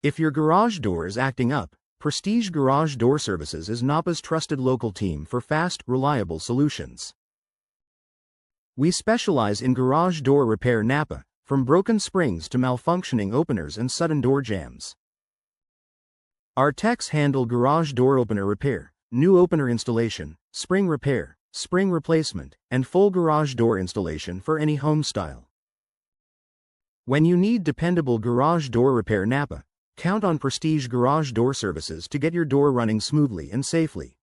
If your garage door is acting up, Prestige Garage Door Services is Napa's trusted local team for fast, reliable solutions. We specialize in garage door repair Napa, from broken springs to malfunctioning openers and sudden door jams. Our techs handle garage door opener repair, new opener installation, spring repair, spring replacement, and full garage door installation for any home style. When you need dependable garage door repair Napa, count on Prestige Garage Door Services to get your door running smoothly and safely.